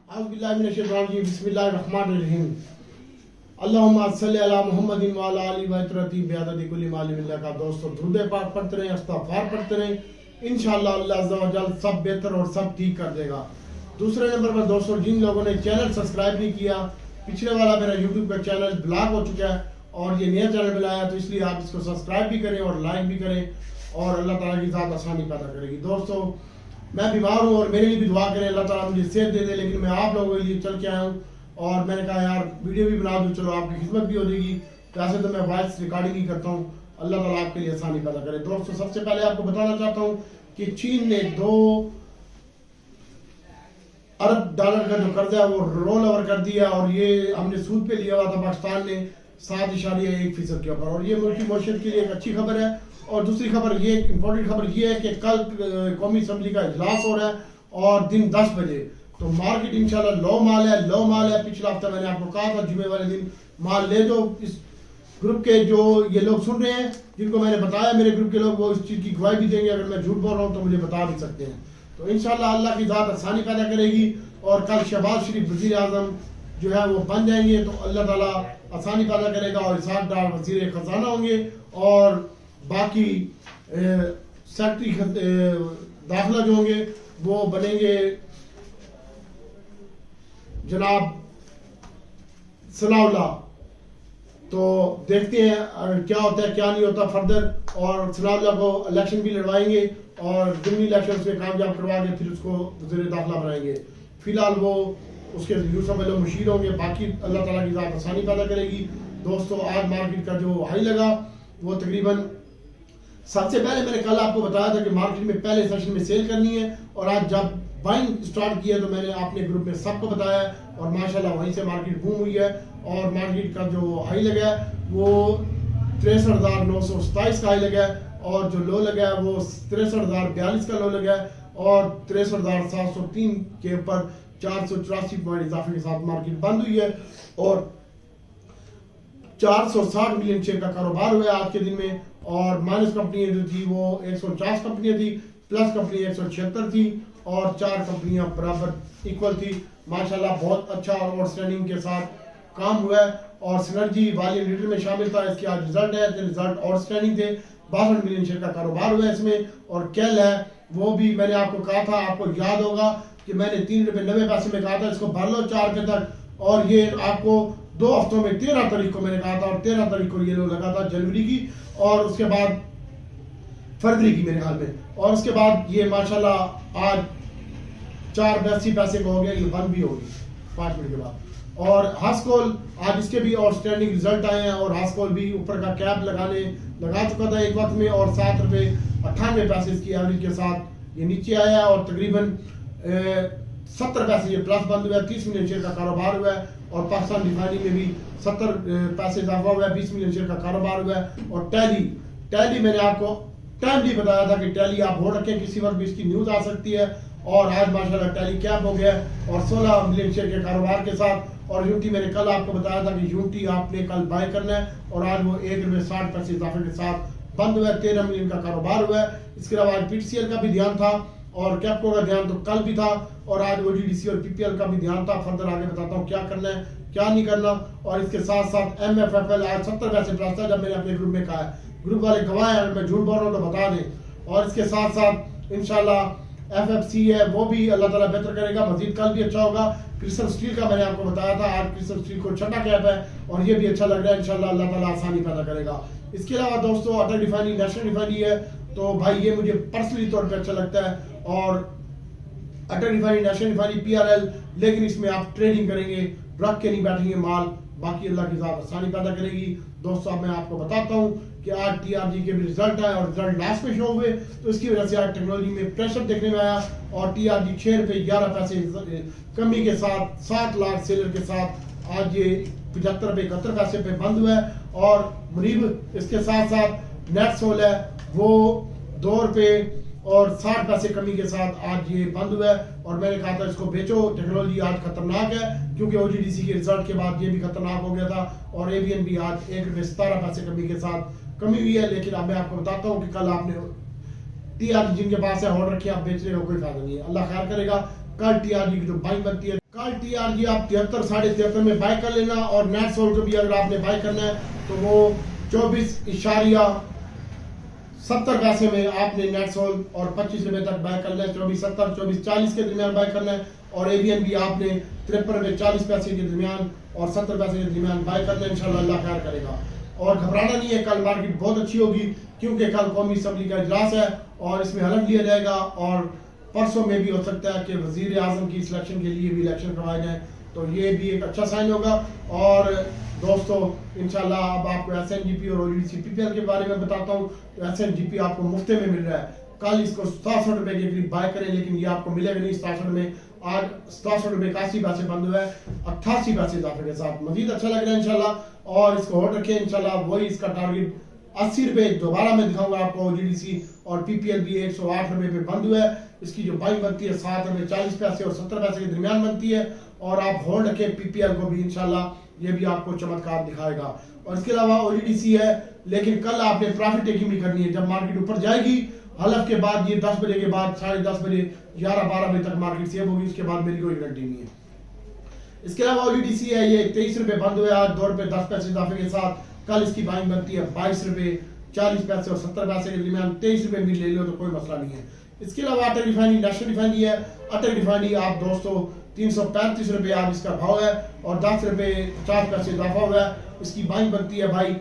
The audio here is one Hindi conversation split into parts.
बिस्मिल्लाहिर्रहमानिर्रहीम। अल्लाहुम्मा सल्लि अला मुहम्मदिन व अला आलि बैतरती बिअदद कुल्ली मालिमिल्लाह का दोस्तों दुरूद पाक पढ़ते रहें, इस्तग़फ़ार पढ़ते रहें, इंशाअल्लाह अल्लाह अज़्ज़ा व जल सब बेहतर और सब ठीक कर देगा। दूसरे नंबर पर दोस्तों, जिन लोगों ने चैनल सब्सक्राइब नहीं किया, पिछले वाला मेरा यूट्यूब का चैनल ब्लॉक हो चुका है और ये नया चैनल बनाया, तो इसलिए आप इसको सब्सक्राइब भी करें और लाइक भी करें और अल्लाह ताला की ज़ात आसानी पैदा करेगी। दोस्तों, मैं बीमार हूँ और मेरे लिए भी दुआ करें, अल्लाह ताला मुझे सेहत दे दे, लेकिन मैं आप लोगों के लिए चल के आया हूँ और मैंने कहा यार वीडियो भी बना दूँ, चलो आपकी खिदमत भी हो जाएगी। तो ऐसे तो मैं वॉइस रिकॉर्डिंग ही करता हूँ, अल्लाह ताला आपके लिए आसानी पैदा करे। दोस्तों, सबसे पहले आपको बताना चाहता हूँ कि चीन ने 2 अरब डॉलर का जो कर्जा है वो रोल ओवर कर दिया और ये हमने सूद पे लिया हुआ था पाकिस्तान ने 7.1% के ऊपर, और ये मुल्क की मईशत के लिए एक अच्छी खबर है। और दूसरी खबर ये, इंपॉर्टेंट खबर ये है कि कल कौमी असम्बली का इजलास हो रहा है और दिन 10 बजे, तो मार्केट इंशाल्लाह लो माल है। पिछला हफ्ता मैंने आपको कहा था जुमे वाले दिन माल ले दो। इस ग्रुप के जो ये लोग सुन रहे हैं, जिनको मैंने बताया मेरे ग्रुप के लोग, वो इस चीज़ की गवाही भी देंगे। अगर मैं झूठ बोल रहा हूँ तो मुझे बता भी सकते हैं। तो इंशाल्लाह अल्लाह की ज़ात आसानी पैदा करेगी और कल शहबाज शरीफ वज़ीर आज़म जो है वो बन जाएंगे, तो अल्लाह ताला आसानी पैदा करेगा और इसाक डार वज़ीर ख़जाना होंगे और बाकी सेक्रेटरी दाखिला जो होंगे वो बनेंगे जनाब सनाउल्लाह। तो देखते हैं क्या होता है क्या नहीं होता फर्दर, और सनाउल्लाह को इलेक्शन भी लड़वाएंगे और ज़िमनी इलेक्शन में कामयाब करवा के फिर उसको वज़ीर दाखिला बनाएंगे। फिलहाल वो उसके यूसुफ अली मुशीर होंगे। बाकी अल्लाह ताला की ज़ात आसानी पैदा करेगी। दोस्तों, आज मार्केट का जो हाई लगा वो तकरीबन, सबसे पहले मैंने कल आपको बताया था कि मार्केट में पहले सेशन में सेल करनी है, और आज जब बाइंग स्टार्ट किया तो मैंने अपने ग्रुप में सबको बताया और माशाल्लाह वहीं से मार्केट बूम हुई है। और मार्केट का जो हाई लगा है वो 63,927 का हाई लगा है और जो लो लगा है वो 63,042 का लो लगा है और 63,703 के ऊपर 484 पॉइंट इजाफे के साथ मार्केट बंद हुई है और 460 मिलियन शेयर का कारोबार हुआ आज के दिन में। और माइनस कंपनियां जो थी वो 149 कंपनियां थी, प्लस कंपनी 176 थी और 4 कंपनियां बराबर इक्वल थी। माशाल्लाह बहुत अच्छा और आउटस्टैंडिंग के साथ काम हुआ है और सिनर्जी वाली लीडर में शामिल था। इसके आज रिजल्ट है, रिजल्ट आउटस्टैंडिंग थे। 62 मिलियन शेयर का कारोबार हुआ है इसमें। और कैल है वो भी मैंने आपको कहा था, आपको याद होगा कि मैंने 3.90 रुपए में कहा था इसको भर लो 4 रुपए तक, और ये आपको 2 हफ्तों में 13 तारीख को मैंने कहा था और 13 तारीख को ये लो लगा था जनवरी की और उसके बाद फरवरी की मेरे ख्याल में, और उसके बाद ये माशाल्लाह आज 4.82 पैसे का हो गया, ये बंद भी होगी 5 मिनट के बाद। और हास्कोल आज इसके भी आउटस्टैंडिंग रिजल्ट आए हैं और हास्कोल भी ऊपर का कैप लगा चुका था एक वक्त में और 7.98 रुपए इसकी एवरेज के साथ ये नीचे आया और तकरीबन 70 पैसे ये प्लस बंद हुआ है। 30 मिलियन शेयर का कारोबार हुआ है और पाकिस्तान रिफाइनरी में भी 70 पैसे इजाफा हुआ है, 20 मिलियन शेयर का कारोबार हुआ है। और टैली मैंने आपको टाइमली बताया था कि टैली आप हो रखें, किसी वक्त भी इसकी न्यूज आ सकती है और आज माशाल्लाह टैली कैप हो गया और 16 मिलियन शेयर के कारोबार के साथ। और यूनिटी मैंने कल आपको बताया था कि यूनिटी आपने कल बाय करना है और आज वो 1.60 रुपए इजाफे के साथ बंद हुआ है, 13 मिलियन का कारोबार हुआ है। इसके अलावा आज पीटीसीएल का भी ध्यान था और कैपको का ध्यान तो कल भी था और आज ओजीडीसी और पीपीएल का भी ध्यान था। फर्दर आगे बताता हूँ क्या करना है क्या नहीं करना। और इसके साथ साथ एमएफएफएल आज 70 पैसे प्लस था, जब मैंने अपने ग्रुप में कहा है, ग्रुप वाले गवाह हैं, मैं झूठ बोल रहा हूँ तो बता दें। और इसके साथ साथ इंशाल्लाह एफएफसी है वो भी अल्लाह ताला बेहतर करेगा, मजीद कल भी अच्छा होगा। क्रिस्टल स्टील का मैंने आपको बताया था, आज क्रिस्टल स्टील को छठा कैप है और ये भी अच्छा लग रहा है। इंशाल्लाह अल्लाह ताला आसानी पैदा करेगा। इसके अलावा दोस्तों, अटल रिफाइनरी नेशनल रिफाइनरी है, तो भाई ये मुझे पर्सनली तौर पर अच्छा लगता है। और अटल रिफाइनरी नेशनल रिफाइनरी PRL, लेकिन इसमें आप ट्रेडिंग करेंगे, रख के नहीं बैठेंगे माल, बाकी अल्लाह की ज़ात आसानी पैदा करेगी। दोस्तों, अब मैं आपको बताता हूँ कि आज TRG के भी रिजल्ट आए और रिजल्ट लास्ट में शो हुए, तो इसकी वजह से आज टेक्नोलॉजी में प्रेशर देखने में आया और TRG 6 रुपये 11 पैसे कमी के साथ 7 लाख सेलर के साथ आज ये 75 रुपये 71 पैसे पे बंद हुआ है। और मुनीब इसके साथ साथ नेट सोल है वो 2 रुपये और 60 पैसे कमी के साथ आज ये बंद हुआ है। और मैंने कहा था इसको बेचो, टेक्नोलॉजी आज खतरनाक है क्योंकि ओजीडीसी के रिजल्ट के बाद ये भी खतरनाक हो गया था और एवीएन भी आज 1.17 पैसे कमी के साथ कमी हुई है। लेकिन अब मैं आपको बताता हूँ कि कल आपने TRG जिनके पास है होल्ड रखे, आप बेचने का कोई फायदा नहीं है। अल्लाह खैर करेगा। कल TRG की जो बाइंग बनती है कल TRG आप 73 73.5 में बाय कर लेना, और नेट सोल को भी अगर आपने बाय करना है तो वो 24.70 में आपने नेट सोल और 25 रुपए तक बाय करना है। 24.70 24.40 के दरमियान बाय करना है, और ABN भी आपने 53 रुपए 40 पैसे के दरमियान और 70 पैसे के दरमियान बाय करना है। इंशाल्लाह अल्लाह खैर करेगा, और घबराना नहीं है, कल मार्केट बहुत अच्छी होगी क्योंकि कल कौमी असम्बली का इजलास है और इसमें हलफ लिया जाएगा, और परसों में भी हो सकता है कि वजीर आजम की सिलेक्शन के लिए भी इलेक्शन करवाए जाए, तो ये भी एक अच्छा साइन होगा। और दोस्तों इंशाल्लाह अब आपको SNGP और OGDC PPL के बारे में बताता हूँ। तो SNGP आपको मुफ्ते में मिल रहा है, कल इसको 67 रुपए के करीब बाय करें, लेकिन ये आपको मिलेगा नहीं 67 में। आज 67 रुपए 81 पैसे बंद हुआ है, 88 पैसे इजाफे के साथ मजीद अच्छा लग रहा है इंशाल्लाह, और इसको होल्ड रखें इंशाल्लाह। वही इसका टारगेट 80 रुपए दोबारा मैं दिखाऊंगा आपको। OGDC और PPL भी 108 रुपए पे बंद हुआ है, इसकी जो बाइंग बनती है 7 रुपए 40 पैसे और 70 पैसे के दरमियान बनती है, और आप होल्ड रखें PPL को भी इंशाल्लाह, ये भी आपको चमत्कार दिखाएगा। और इसके अलावा OGDC है, लेकिन कल आपने प्रॉफिट टेकिंग भी करनी है। जब मार्केट ऊपर जाएगी हलफ के बाद, ये 10 बजे के बाद 10:30 बजे 11-12 बजे तक मार्केट सेव होगी, उसके बाद मेरी कोई गारंटी नहीं है। इसके अलावा OGDC है, ये 23 रुपए बंद हुए आज 2 रुपए 10 पैसे इजाफे के साथ। कल इसकी बाइंग बनती है 22 रुपए 40 पैसे और 70 पैसे के दरमियान। 23 रुपए भी ले लो तो कोई मसला नहीं है। इसके अलावा अटल रिफाइनरी, नेशनल रिफाइनरी है। अटल रिफाइनरी आप दोस्तों 335 रुपए आज इसका भाव है, और 10 रुपए 50 पैसे इजाफा हुआ है। इसकी बाइंग बनती है भाई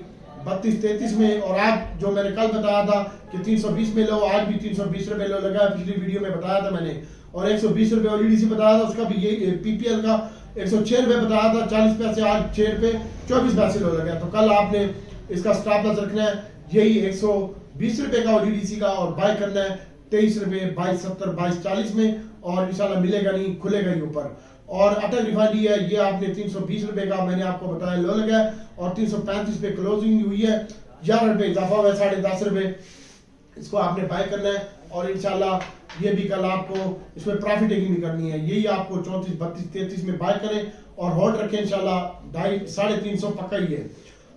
32-33 में, और आज जो मैंने कल बताया था कि 320 में लो, आज भी 320 रुपए लो लगा है, पिछली वीडियो में बताया था मैंने। और 120 रुपए OGDC बताया था, उसका भी ये PPL का 106 रुपए बताया था 40 पैसे, आज 6 रुपए 24 पैसे लो लगा। तो कल आपने इसका स्टॉप लॉस रखना है यही 120 रुपए का OGDC का, और बाय करना है 23 रुपए 22.70 22.40 में, और इंशाल्लाह मिलेगा नहीं, खुलेगा ही ऊपर। और अटल रिफाइनरी है, ये आपने 320 रुपए का मैंने आपको बताया लो लगा है, और 335 पे क्लोजिंग हुई है, 11 रुपए इजाफा हुआ है 10.5 रुपए। इसको आपने बाय करना है, और इंशाल्लाह ये भी कल आपको इसमें प्रॉफिट टेकिंग भी करनी है। यही आपको 34 32 33 में बाय करें और होल्ड रखें इंशाल्लाह, 250 350 पक्का ही है।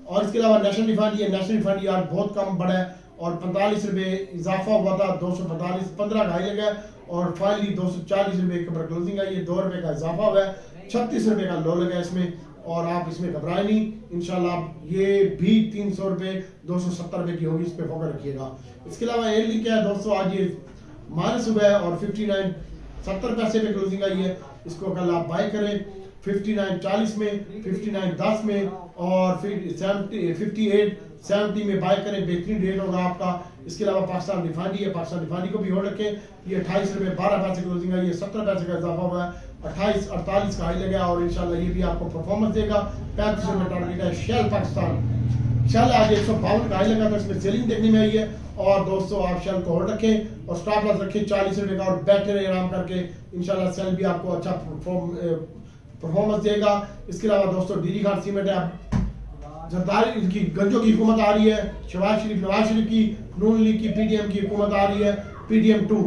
और इसके अलावा नेशनल रिफाइनरी है, नेशनल रिफाइनरी आज बहुत कम बढ़ा है, और 45 रुपए इजाफा हुआ था, 245 15 का हाई लगा, और फाइनली 240 रुपए के ऊपर क्लोजिंग आई है, 2 रुपए का इजाफा हुआ है, 36 रुपए का लो लगा इसमें। और आप इसमें घबराए नहीं, इंशाल्लाह ये भी 300 रुपए 270 रुपए की होगी, इस पे फोकस रखिएगा। इसके अलावा एयर लिंक है दोस्तों, आज ये माइनस हुआ है और 59 70 पैसे पे क्लोजिंग आई है। इसको कल आप बाय करें 59.40 में, 59.10 में, और फिर 58 70 में बाय करें, बेहतरीन रेट होगा आपका। इसके अलावा पाकिस्तान रिफाइनरी है, पाकिस्तान रिफाइनरी को भी होल्ड रखें, ये 28 रुपए 12 पैसे क्लोजिंग आई है, 70 पैसे का इजाफा हुआ है, 28 48 का हाई लगा, और इंशाल्लाह ये भी आपको परफॉर्मेंस देगा। 35 रुपए टारगेट है। शेल पाकिस्तान, शेल आज 152 का हाई लगा, तो इसमें सेलिंग देखने में आई है। और दोस्तों आप शेल को होल्ड रखें और स्टॉप लॉस रखें 40 रुपए का, और बैठे रहे आराम करके, इंशाल्लाह शेल भी आपको अच्छा परफॉर्मेंस देगा। इसके अलावा दोस्तों डीडी खान सीमेंट है, जरदारी की गंजों की हुकूमत आ रही है, शहबाज शरीफ नवाज शरीफ की, नून लीग की PDM की हुकूमत आ रही है, PDM 2,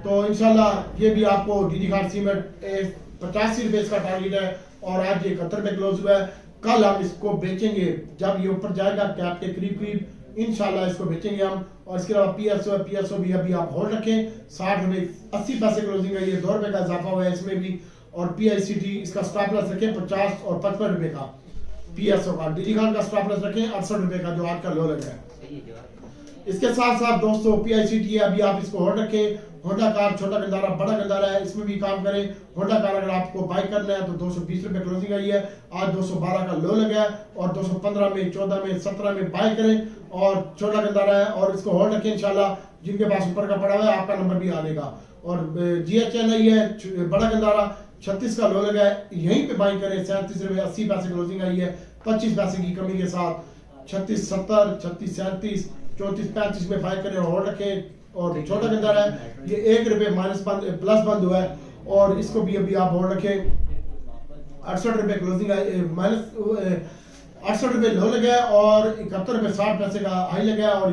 तो इंशाल्लाह ये भी आपको डीडी खान सीमेंट 85 रुपए इसका टारगेट है, और आज ये 71 में क्लोज हुआ है। कल हम इसको बेचेंगे जब ये ऊपर जाएगा कैप के करीब करीब, इंशाल्लाह इसको बेचेंगे हम। और इसके अलावा PSO भी अभी आप होल्ड रखें, 60 रुपए 80 पैसे क्लोजिंग है, ये 2 रुपए का इजाफा हुआ है इसमें भी। और PICT इसका स्टॉप लॉस रखें 50 और 55 रुपए का, PSO का। डीडी खान का स्टॉप लॉस रखें 68 रुपए का, जो आज का लो लगा है। इसके साथ साथ दोस्तों PICT है, अभी आप इसको होल्ड रखें। होंडा कार छोटा गंदारा बड़ा गंदारा है, इसमें भी काम करें। होंडा कार अगर आपको बाय करना है तो 220 रुपए क्लोजिंग आई है, आज 212 का लो लगा है, और 215 में 14 में 17 में बाय करें, और छोटा गंदारा है, और इसको होल्ड रखें इंशाल्लाह। जिनके पास ऊपर का पड़ा हुआ है आपका नंबर भी आएगा। और GHN है, बड़ा गंदारा 36 का लो लगा है, यहीं पे बाय करें। 37 रुपए 80 पैसे क्लोजिंग आई है, 25 पैसे की कमी के साथ। 36 70 36 37 34 35 में बाय करें और होल्ड रखें। और छोटा गंदारा है, ये 1 रुपए प्लस बंद हुआ है, और इसको भी अभी आप होल्ड रखें। 68 रुपए क्लोजिंग है, माइनस 68 रुपए लो लगा है, और 71 रुपए 60 पैसे का हाई लगा है, और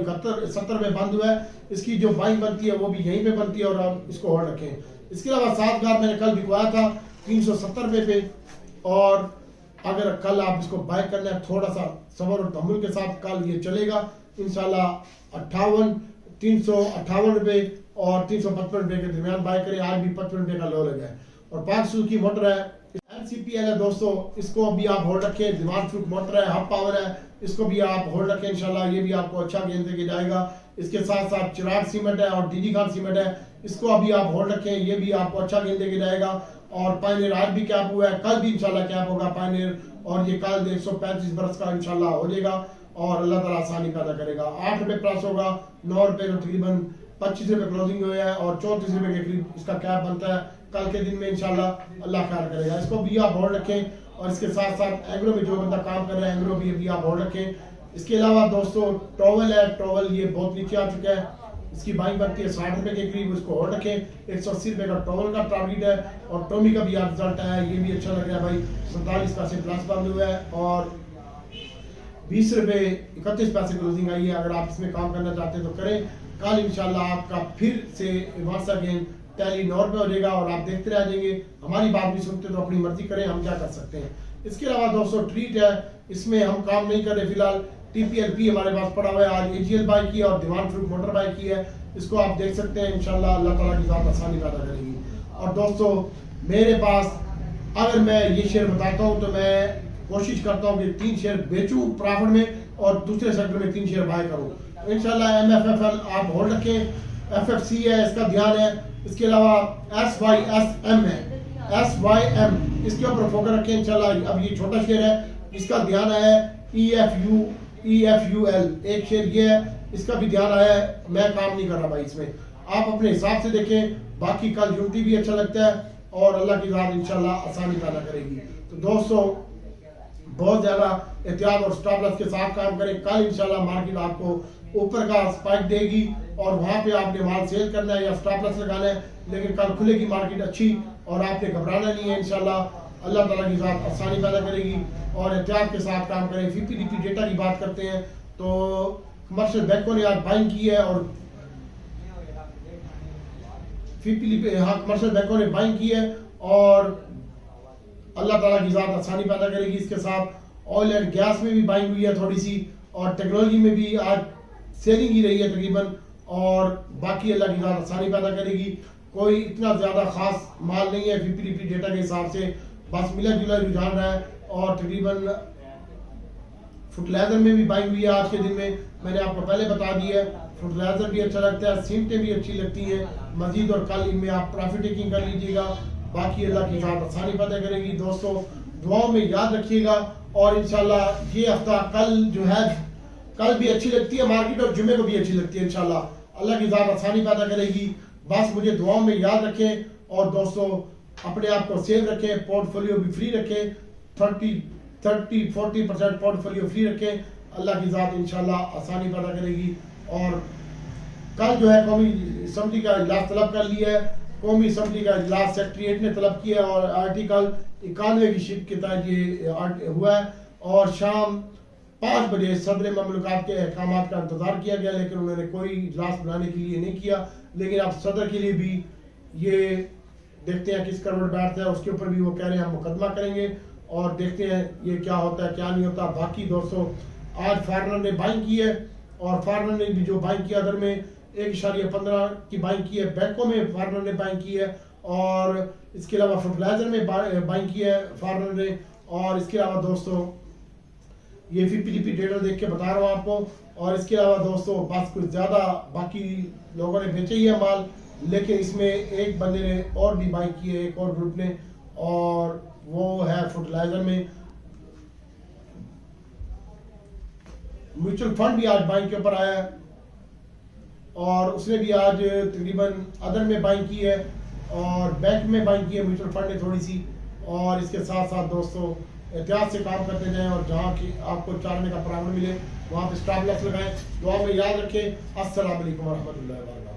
70 रुपए बंद हुआ है। इसकी जो बाइंग बनती है वो भी यहीं पे बनती है, और आप इसको होल्ड रखें। इसके अलावा 7 कार मैंने कल बिकवाया था 370 रुपए पे, और अगर कल आप इसको बाय करना है थोड़ा सा सबर और तहम्मुल के साथ, कल ये चलेगा इंशाल्लाह। 358 रुपए और 355 रुपए के दरमियान बाय करें, आज भी 55 रुपए का लो लगा है। और पाक सुजुकी मोटर है, LCPL है दोस्तों, इसको भी आप होल्ड रखें। दीवान फ्रूट मोटर है, हब पावर है, इसको भी आप होल्ड रखें इंशाल्लाह, ये भी आपको अच्छा गेंद देके जाएगा। इसके साथ साथ चिराग सीमेंट है और डीडी खान सीमेंट है, इसको अभी आप होल्ड रखें, ये भी आपको अच्छा गेंद देके जाएगा। और पायनियर आज भी कैप हुआ है, कल भी इंशाल्लाह कैप होगा पायनियर, और ये कल 135 बरस का इंशाल्लाह हो जाएगा और अल्लाह ताला आसानी पैदा करेगा। 8 रुपए प्लस होगा, 9 रुपए में तकरीबन 25 रुपए क्लोजिंग हुई है और 34 रुपए के करीब इसका कैप बनता है। कल के दिन में इंशाल्लाह अल्लाह खैर करेगा। इसको भी आप होल्ड रखें और इसके साथ साथ एग्रो में जो बंदा काम कर रहा है एग्रो भी आप होल्ड रखें। इसके अलावा दोस्तों टॉवल है, टॉवल ये बहुत नीचे आ चुका है, इसकी बाइंग बनती है 60 रुपए के करीब, उसको होल्ड रखें। 180 रुपए का टॉवल का टारगेट है और टोमी का भी आज रिजल्ट आया है, ये भी अच्छा लग रहा है भाई, 47 पैसे प्लस बंद हुआ है और 20 रुपए 31 पैसे क्लोजिंग आई है। अगर आप इसमें काम करना चाहते हैं तो करें। कल इंशाल्लाह आपका फिर से वर्षा गेम टैली 9 रुपए हो जाएगा और आप देखते रह जाएंगे। हमारी बात नहीं सुनते तो अपनी मर्जी करें, हम क्या कर सकते हैं। इसके अलावा दोस्तों ट्रीट है, इसमें हम काम नहीं कर रहे फिलहाल। TPLP हमारे पास पड़ा हुआ है, आज AGL बाई की है और दीवान फ्रूट मोटर बाई की है, इसको आप देख सकते हैं। इंशाल्लाह अल्लाह ताला की ज़ात आसानी पैदा करेगी। और दोस्तों मेरे पास अगर मैं ये शेयर बताता हूँ तो मैं कोशिश करता हूँ कि 3 शेयर बेचूं प्रॉफिट में और दूसरे सेक्टर में 3 शेयर बाय करूँ। तो इंशाल्लाह MFFL आप होल्ड रखें, FFC है इसका ध्यान है। इसके अलावा SYSM है, SYM इसके ऊपर फोकस रखें इंशाल्लाह। अब ये छोटा शेयर है, इसका ध्यान है। EFUL एक शेयर ये है, इसका भी ध्यान आया है। मैं काम नहीं कर रहा भाई इसमें, आप अपने हिसाब से देखें। बाकी कल यूनिटी भी अच्छा लगता है और अल्लाह की ज़ात इंशाल्लाह आसानी पैदा करेगी। तो दोस्तों बहुत ज्यादा एहतियात और स्टॉप लॉस के साथ काम करें। कल इंशाल्लाह मार्केट आपको ऊपर का स्पाइक देगी और वहां पे आपने माल सेल करना है या स्टॉप लॉस लगाना है, लेकिन कल खुलेगी मार्केट अच्छी और आपने घबराना नहीं है। इंशाल्लाह अल्लाह ताला की ज़ात आसानी पैदा करेगी और एहतियात के साथ काम करें। FPDP डेटा की बात करते हैं तो कमर्शियल बैंकों ने आज बाइंग की है और कमर्शियल बैंकों ने बाइंग की है और अल्लाह ताला की ज़ात आसानी पैदा करेगी। इसके साथ ऑयल एंड गैस में भी बाइंग हुई है थोड़ी सी और टेक्नोलॉजी में भी आज सेलिंग ही रही है तकरीबन, और बाकी अल्लाह की ज़ात आसानी पैदा करेगी। कोई इतना ज़्यादा खास माल नहीं है FPDP डेटा के हिसाब से, बस मिला जुला रुझान रहा है। और तकरीबन फुटलाइजर में भी बाइंग हुई है आज के दिन में, मैंने आपको पहले बता दिया है। फुटलाइजर भी अच्छा लगता है, सीमेंटें भी अच्छी लगती है मजीद, और कल इनमें आप प्रॉफिट टेकिंग कर लीजिएगा। बाकी अल्लाह की ज़ात आसानी पैदा करेगी। दोस्तों दुआओं में याद रखिएगा और इंशाल्लाह ये हफ्ता कल जो है कल भी अच्छी लगती है मार्केट और जुमे को भी अच्छी लगती है। इंशाल्लाह अल्लाह की ज़ात आसानी पैदा करेगी। बस मुझे दुआओं में याद रखें और दोस्तों अपने आप को सेव रखें, पोर्टफोलियो भी फ्री रखें, 30-40% पोर्टफोलियो फ्री रखें। अल्लाह की ज़ात इंशाल्लाह आसानी पैदा करेगी। और कल जो है कौमी असम्बली का इजलास तलब कर लिया है, कौमी असम्बली का इजलास सेक्रेटरीट ने तलब किया और आर्टिकल 91 की शिप के तहत ये हुआ है और शाम 5 बजे सदर ममलकत के अहकामात का इंतजार किया गया, लेकिन उन्होंने कोई इजलास बनाने के लिए नहीं किया। लेकिन अब सदर के लिए भी ये देखते हैं किस करवट बैठता है, उसके ऊपर भी वो कह रहे हैं हम मुकदमा करेंगे और देखते हैं ये क्या होता है क्या नहीं होता। बाकी दोस्तों आज फॉरनर ने बाइंग की है और फॉरनर ने भी जो बाइंग किया अदर में 1.15 की बाइंग की है, बैंकों में फॉरनर ने बाइंग की है और इसके अलावा फर्टिलाइजर में बाइंग की है फॉरनर ने। और इसके अलावा दोस्तों ये FPDP डेटा देख के बता रहा हूँ आपको। और इसके अलावा दोस्तों बस कुछ ज़्यादा बाकी लोगों ने बेचे ही है माल, लेकिन इसमें एक बंदे ने और भी बाइंग की है, एक और ग्रुप ने, और वो है फर्टिलाइजर में। म्यूचुअल फंड भी आज बाइंग के ऊपर आया है और उसने भी आज तकरीबन अदर में बाइंग की है और बैंक में बाइंग की है म्यूचुअल फंड ने थोड़ी सी। और इसके साथ साथ दोस्तों एहतियात से काम करते जाएं और जहाँ की आपको चालने का परामर्श मिले वहाँ पे स्टॉप लॉस लगाएं। दुआ में याद रखें। अस्सलाम वालेकुम व रहमतुल्लाहि व बरकातहू।